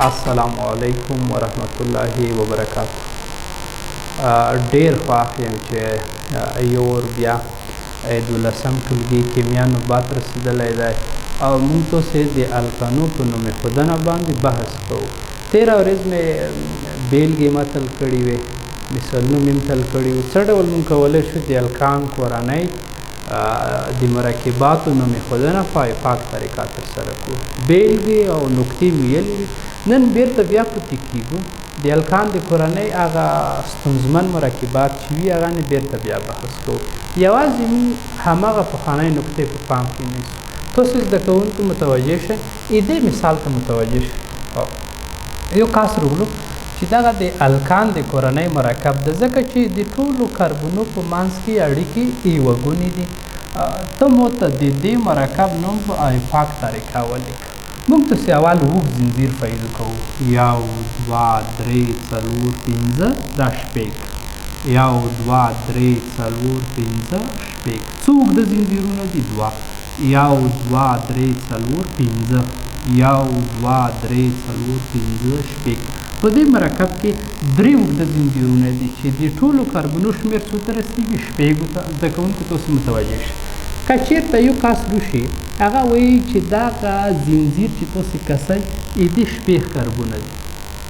السلام علیکم ورحمت الله وبرکاته. ډیر خوښ یم چې یو ور بیا دوولسم ټولګي کیمیا نوبت رسېدلی دی او موږ تاسې د القانو په نوم ایښودنه باندې بحث کوو. تېره ورځ مې بیلګې متل کړي وې، مثالونه مې تل کړي وو. څه ډول موږ کولی شو د القان کورنۍ د مرکباتو نوم ایښودنه په افاق طریقه ترسره کړو. بیلګې او نکتې مې ویلې وې. نن بیرته بیا پټې کېږو. د القان د کورنۍ هغه ستونزمن مرکبات چې وي هغه نه بیرته بیا بحث کوو. یوازې موږ هماغه پخوانۍ نکتې په پام کې نیسو. تاسې زده کوونکو متوجه شئ، دې مثال ته متوجه شئ. یو کاس روغلو چې دغه د القان د کورنۍ مرکب ده، ځکه چې د ټولو کاربونو په منځ کې اړیکې یوه ګونې دي. ته مو ته د دې مرکب نوم په افاق طریقه ولیکه. موږ تاسې اول اوږد زنځیر فعیل کوو. 1 2 3 4 5 دا شپږ. 1 2 3 4 5 شپږ. څو اوږده زنځیرونه دي؟ 2. 1 2 3 4 5. 1 2 3 4 5 شپږ. په دې مرکب کې 3 اوږده زنځیرونه دي چې د ټولو کاربونو شمېر څو ته رسېږي؟ شپږو ته. زده کوونکو تاسې متوجه شئ. که چېرته یو کس روشي هغه وایي چې دغه زنځیر چې تاسې کسئ دې شپږ کاربونه دي.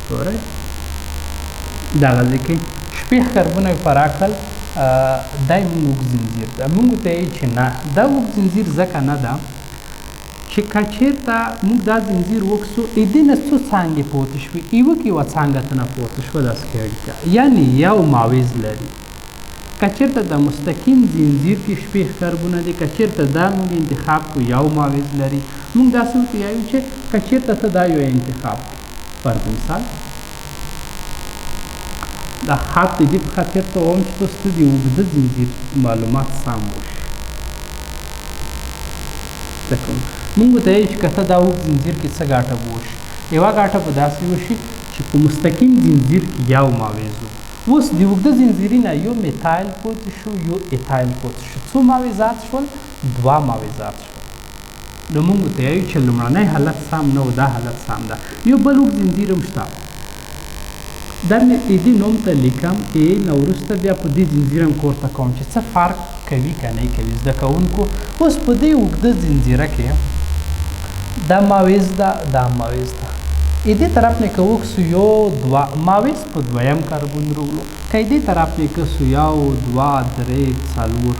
ګورئ دغه ځای کې شپږ کاربونه یې فرا کړل، دا یې موږ اوږد زنځیر ده. موږ ورته وایي چې نه، دا اوږد زنځیر ځکه نه ده چې که چېرته موږ دا زنځیر وکړو دې نه څو څانګې پورته شوې، یوه کې یوه څانګه ته نه پورته شوه، داسې اړیکه یعنې یو معاوض لري. که چېرته د مستقیم زنځیر کې شپږ کاربونه دي، که چېرته دا موږ انتخاب کړو یو معاوض لري، موږ داسې ورته وایو چې که چېرته ته دا یو انتخاب کړو. فرض مثال دا خط د دې په خاطر ته وایم چې تاسو ته د اوږده زنځیر معلومات سم وشي. موږ ورته وایو چې که ته دا اوږد زنځیر کې څه ګټه به وشي؟ یوه ګټه به داسې وشي چې په مستقیم زنځیر کې یو معاوض و. اوس د اوږده زنځیري نه یو میتایل پورته شو، یو ایتایل پورته شو. څو معاوضات شول؟ 2 معاوضات شول. نو موږ ورته وایو چې لومړنی حالت سم نه و، دا حالت سم ده. یو بل اوږد زنځیر هم شته، دا مې دې نوم ته لیکم. نه وروسته بیا په دې زنځیر هم کورته کوم چې څه فرق کوي که نه کوي. زده کوونکو اوس په دې اوږده زنځیره کې دا معاوض ده، دا معاوض ده. دې طرف نه که وکړو یو 2 معاوض په دویم کاربون روغلو، که دې طرف نه کړو 1 2 3 4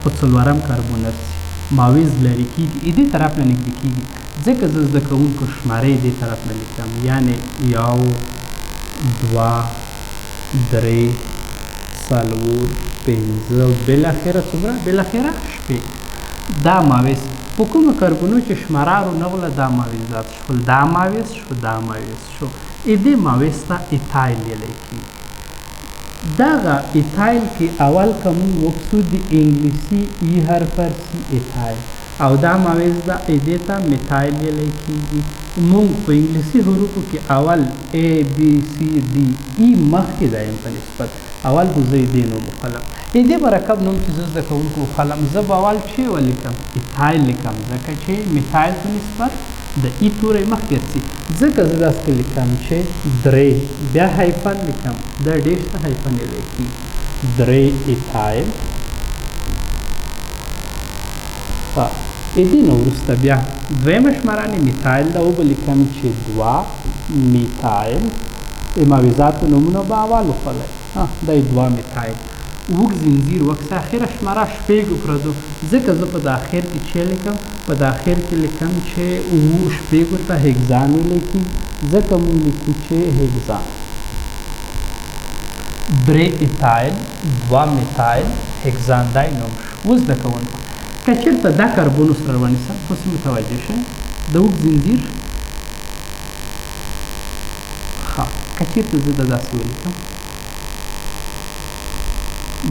په څلورم کاربون رسي، معاوض لرې کېږي. دې طرف نه نږدې کېږي، ځکه زه زده کوونکو شمارې دې طرف نه لیکم، یعنې 1 2 3 4 5 بالاخره څومره؟ بالاخره شپږ. دا معاوض په کومو کاربونو چې شماره رونغله دا معاوضات شول، دا معاوض شو، دا معاوض شو. دې معاوض ته ایتایل ویلی کېږي. دغه ایتایل کې اول که موږ وکړو د انګلیسي ای حرف رسي ایتایل، او دا معاوض ده دې ته میتایل ویلی کېږي. موږ په انګلیسي حروفو کې اول ABCD ای مخکې ده یم په نسبت، اول خو زه دې نوم وخلم. دې مرکب نوم چې زه زده کوونکو وخلم، زه به اول چې ولیکم؟ ایتایل لیکم، ځکه چې میتایل په نسبت د ای توری مخکې رسي. ځکه زه داسې لیکم چې 3 بیا هایفن لیکم، دا ډېر شته هایفن یې لیکي 3 ایتایل. دې نه وروسته بیا دویمه شمارانې میتایل ده، وبه لیکم چې 2 میتایل. معاوضاتو نومونه به اول وخلی، دا یې 2 میتایل. اوږد زنځیر وکړه، اخره شماره شپږو پردو، ځکه زه په د اخر کې چې لیکم؟ په د اخر کې لیکم چې شپږو ته هیګزان ویلی کېږي، ځکه موږ لیکو چې هیګزان. 3 ایتایل 2 میتایل هیګزان دا یې نوم شو. اوس زده کوونکو که چېرته دا کاربونو سره ونیسم، تاسې متوجه شئ د اوږد زنځیر که چېرته زه د داسې ولیکم،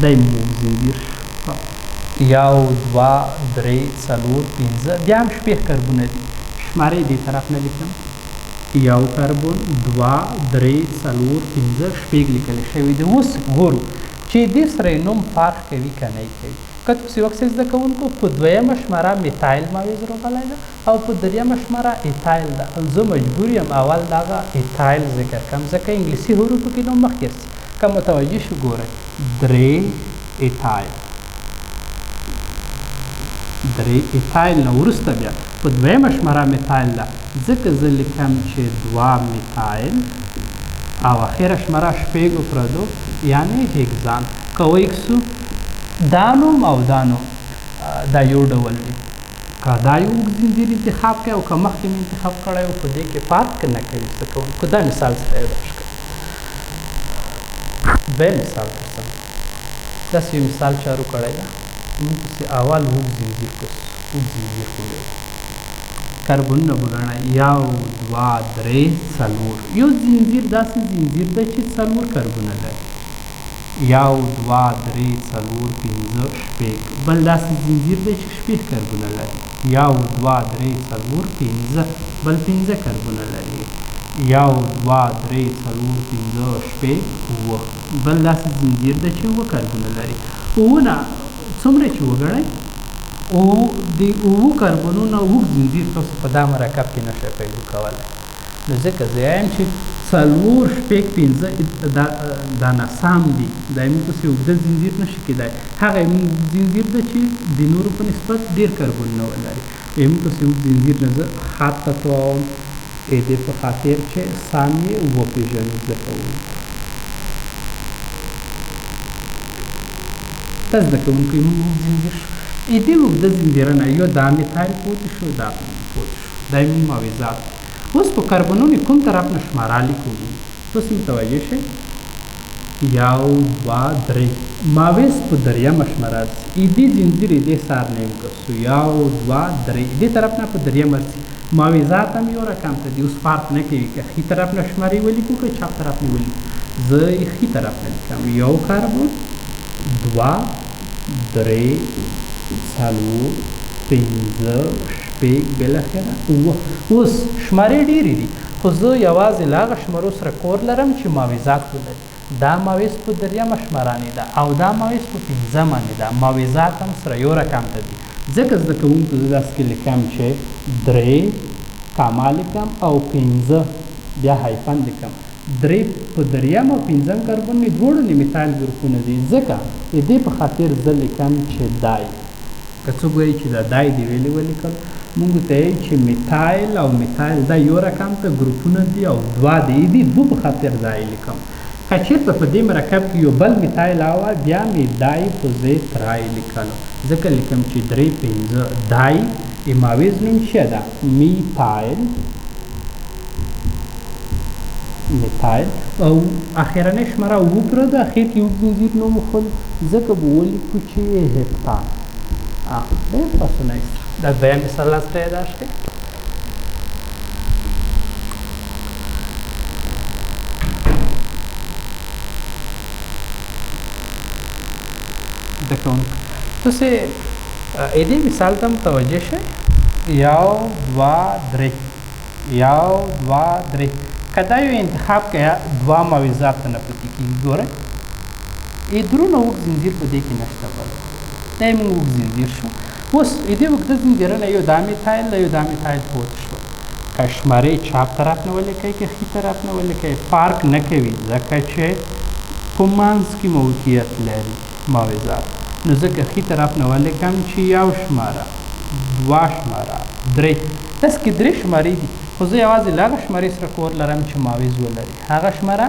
دا یې اوږد زنځیر 1 2 3 4 5 بیا هم شپږ کاربونه دي، شمارې دې طرف نه لیکم، یو کاربون 2 3 4 5 شپږ لیکلی شوي دي. اوس ګورو چې دې سره یې نوم فرق کوي که نه کوي. که تاسو وکسئ زده کوونکو په دویمه شماره میتایل ماویز راغلی ده او په دریمه شماره ایتایل ده. زه مجبور یم اول دغه ایتایل ذکر کړم ځکه انګلیسي حروفو کې نو مخکې رسي. که متوجه شو ګورئ 3 ایتایل، 3 ایتایل نه وروسته بیا په دویمه شماره میتایل ده ځکه زه لیکم چې 2 میتایل او اخره شماره شپږو پردو یعنې هیګزان. که ویکسو دا نوم او دا نوم دا یو ډول دی. که دا یو اوږد زنځیر انتخاب کړی او که مخکې مې انتخاب کړی او په دې کې فرق نه کوي زده کوونکو. دا مثال سره یاداښت کړئ. دویم مثال درسره داسې یو مثال چارو کړی ده. موږ پسې اول اوږد زنځیر کوسو. اوږد زنځیر کوو کاربنونه بولړی 1 2 3 4. یو زنځیر داسې زنځیر دی چې 4 کاربونه لري. 1 2 3 4 5 6. بل داسې زنځیر دی چې 6 کاربونه لري. 1 2 3 4 5. بل 5 کاربونه لري. 1 2 3 4 5 6 7. بل داسې زنځیر دی چې 7 کاربونه لري. اوونه څومره چې وګڼئ او د 7 کاربونونو اوږد زنځیر تاسو په دا مرکب کې نشئ پیدا کولی. نو ځکه زه یم چې 4 6 5 دا ناسم دي. دا یې موږ پسې اوږده زنځیر نشي کېدای. هغه زنځیر ده چې د نورو په نسبت ډېر کاربونونه ولري. موږ پسې اوږد زنځیر نه زه خط تطوم د دې په خاطر چې سم یې وپېژنو زده کوونکو. دا زده کوونکو موږ اوږد زنځیر شو. دې اوږده زنځیرونه یو دا میتایل پوتې شو، دا پوتې شو. دا یې مویزات. اوس په کاربنونو کوم طرف نه شماره لیکو تاسو متوجه شئ. 1 2 3 ماویز په دریمه شماره دي. دې زنځیر دې سار نه وکړو 1 2 3 دې طرف نه په دریمه دي. ماویزات هم یو رقم ته دي. اوس فرق نه کوي که ښي طرف نه شمارې ولیکو که چپ طرف نه ولیکو. زه ښي طرف نه لیکم. یو کاربن 2 3 4 5 6 بالاخره 7. اوس شمارې ډېرې دي خو زه یوازې له هغه شمارو سره کور لرم چې ماویزات ولري. دا ماویز په دریمه شمارانې ده او دا ماویز په 5مانې ده. ماویزات هم سره یو رقم ته دي. ځکه زده کوونکو زه داسې کې لیکم چې 3 کاما لیکم او 5 بیا هایفن لیکم. 3 په دریم او 5م کاربن دواړو نه میتایل ګروپونه دي. ځکه د دې په خاطر زه لیکم چې دای. که څوک وایي چې دا دای دې ولې ولیکل موږ ته یې چې میتایل او میتایل دا یو رقم ته ګروپونه دي او 2 دي. دې 2 په خاطر دای لیکم. که چېرته په دې مرکب کې یو بل میتایل وای بیا مې دای په ځای ترای لیکلو. ځکه لیکم چې 3 5 دای ماویز نوم څه ده؟ میتایل. میتایل او اخرنۍ شماره 7 پرده اخر کې اوږد زنځیر نوم وښود ځکه به ولیکو چې هپتان. ډېر پسونه دا دویم مثال لاسته یاداښت کړئ. زده کوونکو تاسې دې مثال ته متوجه شئ. 1 2 3 1 2 3 که دا یو انتخاب کړئ 2 ماویزات ته نه پاتې کېږي. ګورئ درونه اوږد زنځیر په دې کې نشته. بل دا یې موږ اوږد زنځیر شو. اوس دې اوږده زنځیرونه یو دا میتایل ده یو دا میتایل پوت شو. که شمارې چپ طرف نه ولیکئ که ښي طرف نه ولیکئ فرق نه کوي ځکه چې په منځ کې موقعیت لري ماویزات. نو ځکه ښي طرف نه ولیکم چې یو شماره 2 شماره 3 داسې کې 3 شمارې دي خو زه یوازې له هغه شمارې سره کور لرم چې ماویز ولري. هغه شماره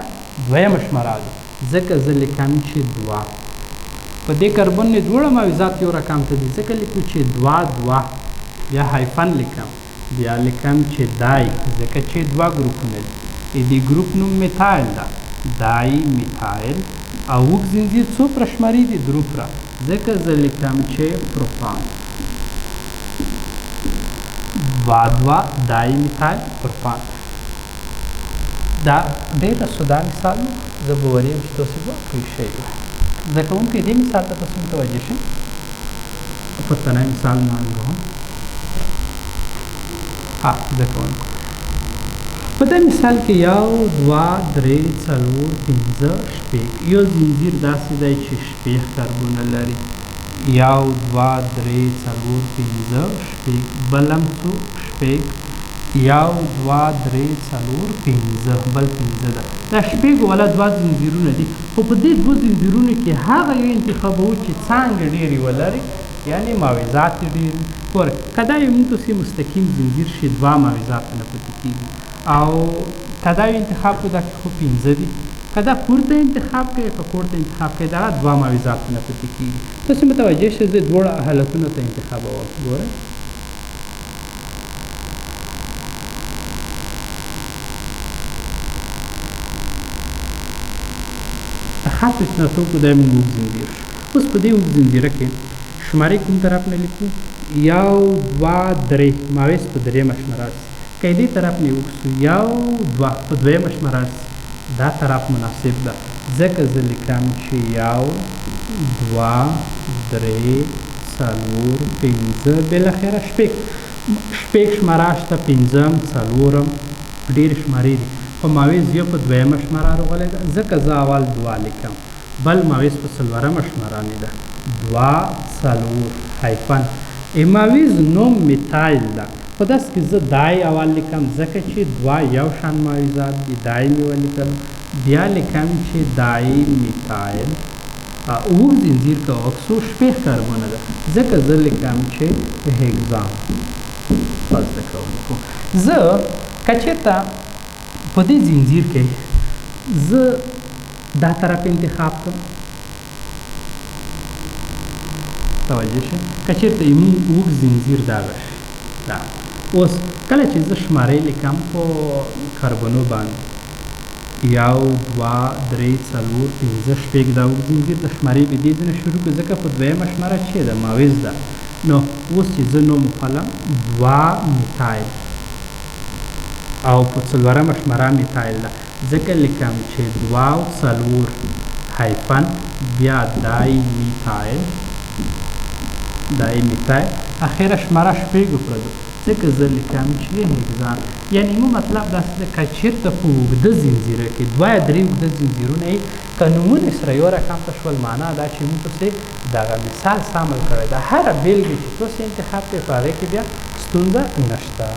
دویمه شماره ده ځکه زه لیکم چې 2. په دې کاربن نه دواړه ماویزات یو رقم ته دي ځکه لیکو چې 2 2 بیا هایفن لیکم بیا لیکم چې دای ځکه چې 2 ګروپونه دي. دې ګروپ نوم میتایل ده. دای میتایل او اوږد زنځیر څو پره شمارې دي؟ 3 پره ځکه زه لیکم چې پروپان. 2 2 دای میتایل پروپان. دا ډېره ساده مثال و. زه باوري یم چې تاسو به پوه شئ. زده کوونکي دې مثال ته تاسو متوجه شئ. پورتنی مثال مانګو. زده کوونکو په دې مثال کې 1 2 3 4 5 6 یو زنځیر داسې دی چې 6 کاربونه لري. یو دوه درې څلور پنځه شپږ بل هم څو شپږ یو دوه درې څلور پنځه بل پنځه ده دا شپږ والا دوه زنځیرونه دي خو په دې دوه زنځیرونو کې هغه یو انتخابوو چې څانګې ډېرې ولري یعنې ماویزات یې ډېر وي ګوره که دا یو موږ تاسې مستقیم زنځیر شي دوه ماویزات نه پاتې کېږي او که دا یو انتخاب کړو دا خو پنځه دي که دا پورته انتخاب کوي که پورته انتخاب کوي دغه دوه ماویزات نه پاتې کېږي تاسې متوجه شئ زه دواړه حالتونو ته انتخابوم ګورئ خاص استثناء کو دا موږ اوږد زنځیر شو اوس په دې اوږد زنځیره کې شمارې کوم طرف نه لیکو یو دوه درې ماویز په درېیمه شماره راشي که دې طرف نه وکړو یو دوه په دویمه شماره راشي دا طرف مناسب ده ځکه زه لیکم چې یو دوه درې څلور پنځه بالاخره شپږ شماره شته پنځم څلورم ډېرې شمارې دي خو ماویز یو په دویمه شماره راغلی ده ځکه زه اول دوه لیکم بل ماویز په څلورمه شماره مې ده دوه څلور هایفن ماویز نوم میتایل ده خو داسې کې زه دا یې اول لیکم ځکه چې دوه یو شان ماویزات دي دا یې مې ولیکل بیا لیکم چې دا یې میتایل اوږد زنځیر که اکسو شپږ کاربونه ده ځکه زه لیکم چې هیګزام پس زده کوونکو زه که چېرته په دې زنځیر کې زه دا طرف انتخاب کړم توجه شئ که چېرته زموږ اوږد زنځیر دغه شي دا اوس کله چې زه شمارې لیکم په کاربنو باندې یو دوه درې څلور پنځه شپږ دا اوږد زنځیر د شمارې په دې ځای نه شروع کړو ځکه په دویمه شماره چې ده ماویز ده نو اوس چې زه نوم وښلم دوه میتایل او په څلورمه شماره میتایل ده ځکه لیکم چې دوه او څلور هایفن بیا دای میتایل اخره شماره شپږو پرده ځکه زه لیکم چې هیګزان یعنې مو مطلب داسې ده که چېرته په اوږده زنځیره کې دوه یا درې اوږده زنځیرونه یې که نومونه سره یو رقم ته شول معنا دا چې موږ پسې دغه مثال سامل کړی ده هره بېلګې چې تاسې انتخاب کوئ په هغې کې بیا ستونزه نشته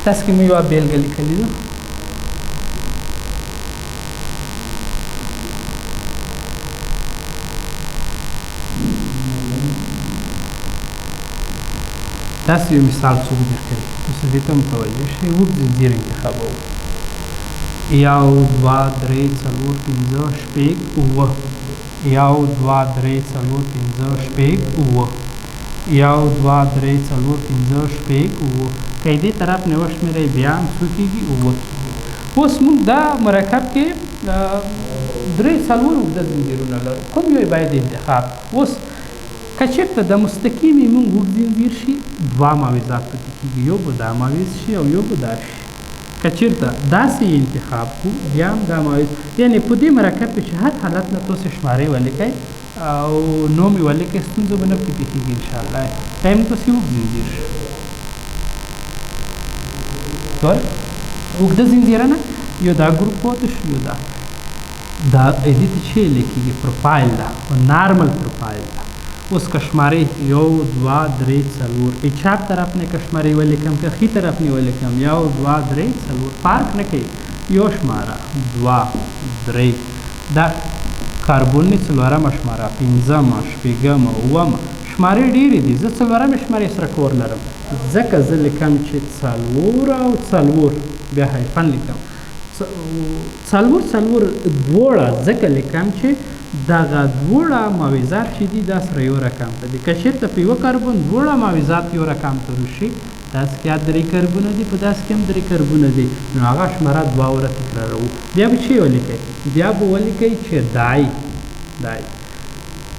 تاسو کې مې یوه بېلګه لیکلې ده تاسو یو مثال څوک درکوي تاسو دې ته متوجه شئ اوږد زنځیر انتخابوو یو دوه درې څلور پنځه شپږ اووه یو دوه درې څلور پنځه شپږ اووه یو دوه درې څلور پنځه شپږ اووه که دې طرف نه وشمېرئ بیا هم څو کېږي اووه کېږي اوس موږ دا مرکب کې درې څلور اوږده زنځیرونه لرو کوم یو باید انتخاب اوس که چېرته د مستقیمې موږ اوږد زنځیر شي دوه ماویزات پکې کېږي یو به دا ماویز شي او یو به دا شي که چېرته داسې انتخاب کړو بیا هم دا ماویز یعنې په دې مرکب کې چې هر حالت نه تاسې شمارې ولیکئ او نوم یې ولیکئ ستونزه به نه پکې پېښېږي انشاءالله دا یې موږ پسې اوږد زنځیر شو ګوره اوږده زنځیره نه یو دا ګروپ پاتې شو یو دا دې ته چې لیکېږي پروفایل ده نارمل پروفایل ده اوس که شمارې یو دوه درې څلور چپ طرف نه که شمارې ولیکم که ښي طرف نه ولیکم یو دوه درې څلور فرق نه کوي یو شماره دوه درې دا کاربن څلورمه شماره پنځمه شپږمه اوومه شمارې ډېرې دي زه څلورمې شمارې سره کور لرم ځکه زه لیکم چې څلور او څلور بیا هایفن لیکم څلور دواړه ځکه لیکم چې دغه دواړه ماویزات چې دي دا سره یو رقم ته دي که چېرته په یوه کاربن دواړه ماویزات یو رقم ته وشي داسې کې درې کاربونه دي په داسې کې هم درې کاربونه دي نو هغه شماره دوه وره تکراروو بیا به چې ولیکئ بیا به ولیکئ چې دای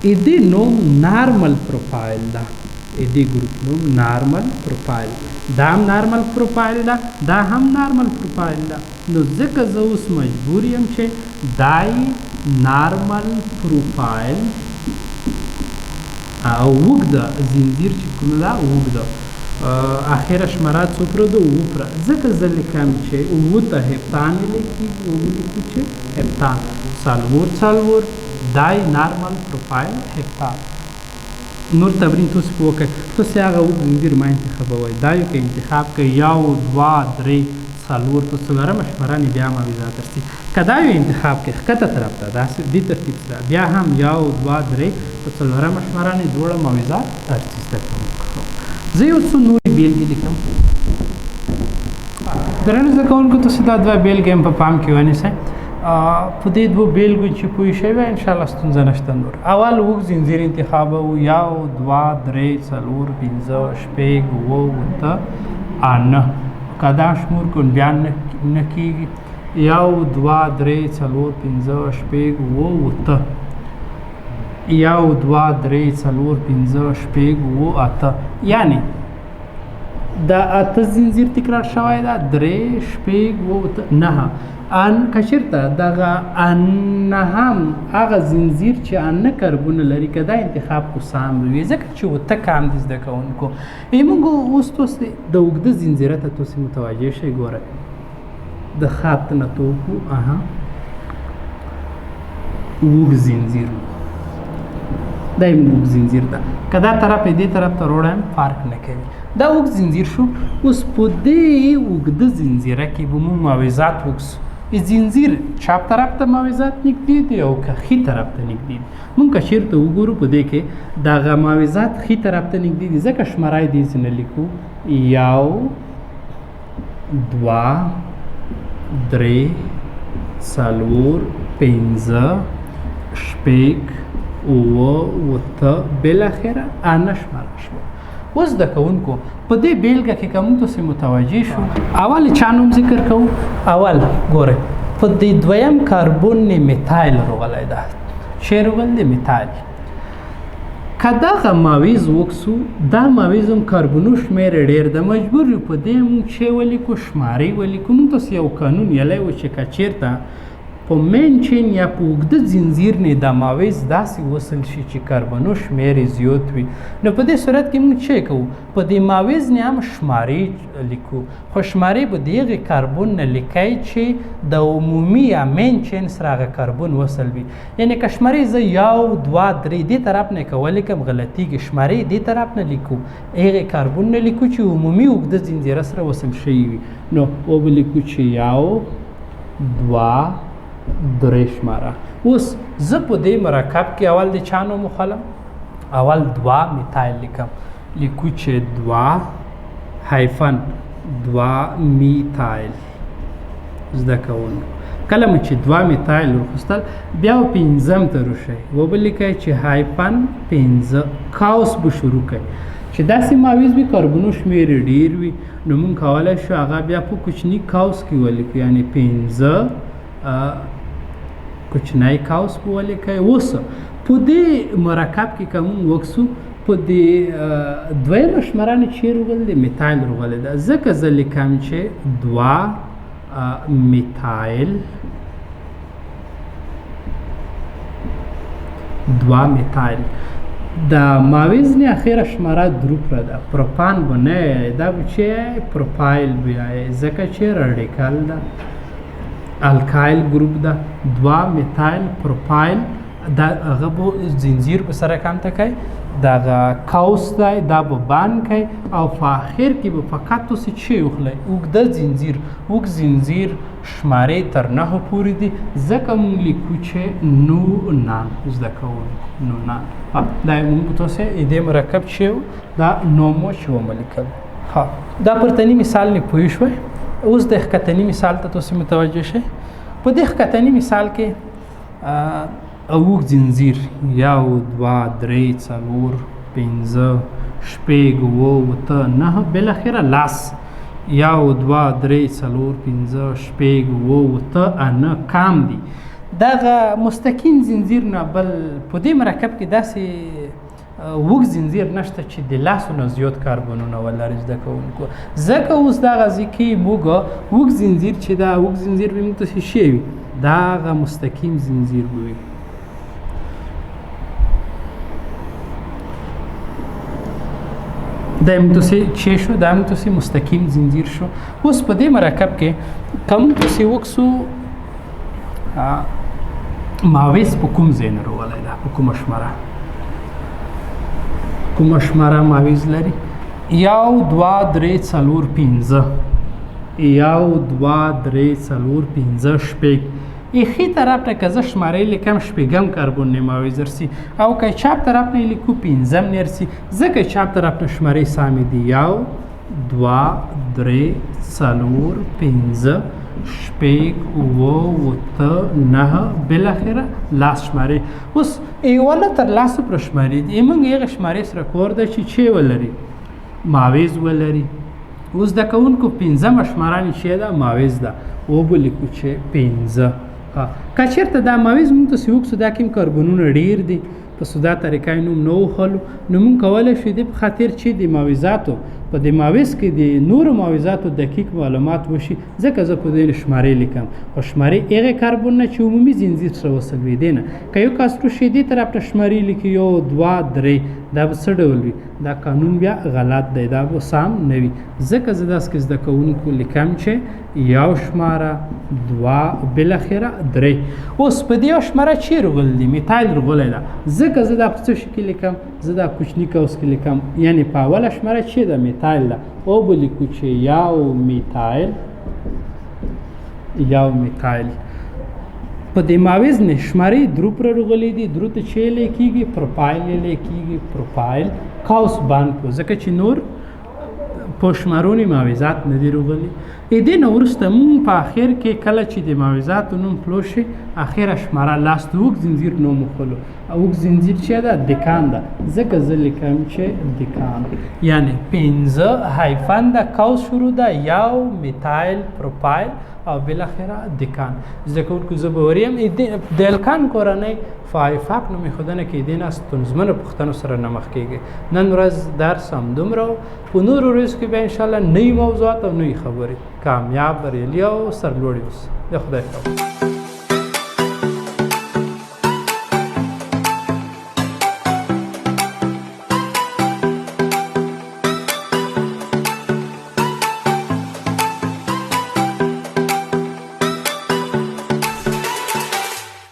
دې نوم نارمل پروفایل ده دې ګروپ نوم نارمل پروفایل دا هم نارمل پروفایل ده دا هم نارمل پروفایل ده نو ځکه زه اوس مجبور یم چې دای نارمل پروفایل او اوږده زنځیر چې کوم ده اوږده اخره شماره څومره ده اووه پوره ځکه زه لیکم چې اووه ته هپتان لیکي ولیکو چې هپتان څلور دای نارمل پروفایل هپتان نور تمرین تاسو په وکړئ تاسې هغه اوږد زنځیر ما انتخابوئ دا یو که انتخاب کړئ یو دوه درې څلور په څلورمه شماره نه بیا موضوعات درسي که دا یو انتخاب کړئ ښکته طرف ته داسې دې ترتیب سره بیا هم یو دوه درې په څلورمه شماره نه دواړه موضوعات درسي زده کوونکو زه یو څو نورې بېلګې لیکم درنو زده کوونکو تاسې دا دوه بېلګې هم په پام کې ونیسئ په دې دوه بېلګو چې پوه شوي انشاءالله ستونزه نشته نور اول اوږد زنځیر انتخابوو یو دوه درې څلور پنځه شپږ اووه اوته نه که دا شمور کړو بیا نه کېږي یو دوه درې څلور پنځه شپږ اووه اوته یو دوه درې څلور پنځه شپږ اووه اته یعنې دا اته زنځیر تکرار شوی ده درې شپږ اووه اوته نهه که چېرته دغه نهم هغه زنځیر چې نه کربونه لري که دا انتخاب خو سم وي ځکه چې اوته کم دي زده کوونکو موږ اوس تاسې د اوږده زنځیره ته تاسې متوجه شئ ګورئ د خط نه توکو اوږد زنځیر دا یې اوږد زنځیر ده که دا طرف یې دې طرف ته روړم فرق نه کوي دا اوږد زنځیر شو اوس په دې اوږده زنځیره کې به مو موضوعات وکړو زنځیر چپ طرف ته موضوعات نږدې دي او که ښي طرف ته نږدې دي مونږ که چېرته وګورو په دې کې دغه موضوعات ښي طرف ته نږدې دي ځکه شماره یې داسې نه لیکو یو دوه درې څلور پنځه شپږ اووه اوته بالاخره نه شماره شوه اوس زده کوونکو په دې بیلګه کې که موږ تاسې متوجه شو اول چا نوم ذکر کوو اول ګورئ په دې دویم کاربون نه میتایل راغلی ده چې راغلی دی میتایل که دغه مویز وکسو دا مویز هم کاربونو شمیر ډېر ده مجبور یو په دې موږ چې ولیکو شمارې ولیکو موږ تاسې یو قانون یلی و چې که چېرته په مین چین یا په اوږده زنځیر نه دا مویز داسې وصل شي چې کاربونو شمیر یې زیات وي نو په دې صورت کې موږ څه کوو په دې مویز نه هم شمارې لیکو خو شمارې به د هغې کاربون نه لیکئ چې د عمومي یا مین چین سره هغه کاربون وصل وي یعنې که شمارې زه یو دوه درې دې طرف نه که ولیکم غلطیږي شمارې دې طرف نه لیکو هغې کاربون نه لیکو چې عمومي اوږده زنځیره سره وصل شوي وي نو وبه لیکو چې یو دوه درې شماره اوس زه په دې مرکب کې اول د چا نوم وخلم اول دوه میتایل لیکم لیکو چې دوه هایفن دوه میتایل زده کوونکو کله مو چې دوه میتایل ورخوستل بیا پنځم ته راشئ وبه لیکئ چې هایفن پنځه کاوس به شروع کړئ چې داسې مویز وي کاربونو شمیر یې ډېر وي نو موږ کولی شو هغه بیا په کوچني کاوس کې ولیکو یعنې پنځه کوچنی کاوس په ولیکئ اوس په دې مرکب کې که موږ وکسو په دې دویمه شماره نه چې راغلی دی میتایل راغلی ده ځکه زه لیکم چې دوه میتایل دوه میتایل د ماویز نه اخیره شماره دروپره ده پروپان به نه دا به چې پروپایل بیایي ځکه چې راډیکال ده الکایل ګروپ ده دوه میتایل پروپایل دا هغه به زنځیر په سره کم ته کوي دغه کاوس دی دا به بند کوي او په آخر کې به فقط تاسې چې وخلئ اوږده زنځیر اوږد زنځیر شمارې تر نهو پورې دي ځکه موږ لیکو چې نو نان زده کوونکو نو نان دا موږ تاسې دې مرکب چې دا نومو چې وملیکل ها دا پرتني مثال نه پوه شوئ اوس د ښکتني مثال ته تاسې متوجه شئ په دې ښکتني مثال کې اوږد زنځیر یو دوه درې څلور پنځه شپږ اووه اوته نهه بالاخره لاس یو دوه درې څلور پنځه شپږ اووه اوته نه کم دي دغه مستقیم زنځیر نه بل په دې مرکب کې داسې اوږد زنځیر نشته چې د لاسو نه زیات کاربونونه ولري زده کوونکو ځکه اوس دغه ځای کې موږ اوږد زنځیر چې دا اوږد زنځیر به موږ ته څه شی وي دغه مستقیم زنځیر به وي دا امتوسی چی شو؟ دا امتوسی مستقیم زنجیر شو. اوس په دې مرکب کې کوم توسی وکسو ماویز په کوم ځای نه راوړی ده، په کومه شماره ماویز لري؟ 1 2 3 4 5 1 2 3 4 5 شپږ. ایخی طرف ته که زه شماره لیکم شپږم کاربن ماویز درسي، او که چپ طرف نه لیکو پنځم نرسي، ځکه چپ طرف نه شمارې سامې دي 1 2 3 4 5 شپږ اوه 9 بالاخره لاس شمارې. اوس ایوله تر لاسو پر شمارې دي، موږ هغه شمارې سره کور ده چې چی ولري؟ ماویز ولري. اوس د کوونکو پنځمه شماره چې ده ماویز ده، وبلیکو چې 5. که چېرته دا ماویز مونږ ته سیوکسو دا کوم کاربنونه ډېر دي، په سودا طریقه یې نوم نه وخلو، نو مونږ کولی شو دې په خاطر چې د ماویزاتو په دې ماویز کې د نورو ماویزاتو دقیق معلومات وشي، ځکه زه په دې شمارې لیکم. او شمارې هغې کاربنونه چې عمومي زنځیر سره وصلوېدې نه، که یو کاسترو شي دې طرف ته شمارې لیکي 1 2 3، دا به څه ډول وي؟ دا قانون بیا غلط دی، دا به سم نه وي. ځکه زه داسې کې زده کوونکو لیکم چې 1 شماره 2 بالاخره 3. اوس په دې یو شماره چی رغول دي؟ میتایل رغولی ده، ځکه زه دا په څه شي کې لیکم؟ زه دا کوچني قوس کې لیکم، یعنې په اوله شماره چی ده؟ میتایل ده. او به لیکو چې یو میتایل. په دې ماویز نه شمارې درو پر رغولې دي، درو ته چی لیکېږي؟ پروپایل لیکېږي. پروپایل قوس بند کړو، ځکه چې نور په شمارونې ماویزات نه دي رغولي. دې نه وروسته مونږ په اخر کې کله چې د ماویزاتو نوم پلو شي، اخره شماره لاس د اوږد زنځیر نوم وخلو. اوږد زنځیر چې ده؟ دکان ده، ځکه زه لیکم چې دکان، یعنې 5 هایفن ده، قوس شروع ده، 1 میتایل پروپایل او بالاخره دکان. زده کوونکو زه به وریم د الکان کورنۍ فایفاک نوم ایښودنه کې دې نه ستونزمنو پوښتنو سره نه مخ کېږي. نن ورځ درس همدومره و، په نورو ورځو کې بیا انشاءالله نوي موضوعات او نوي خبرې. کامیاب، بریالي او سرلوړي اوسئ. د خدای خبر.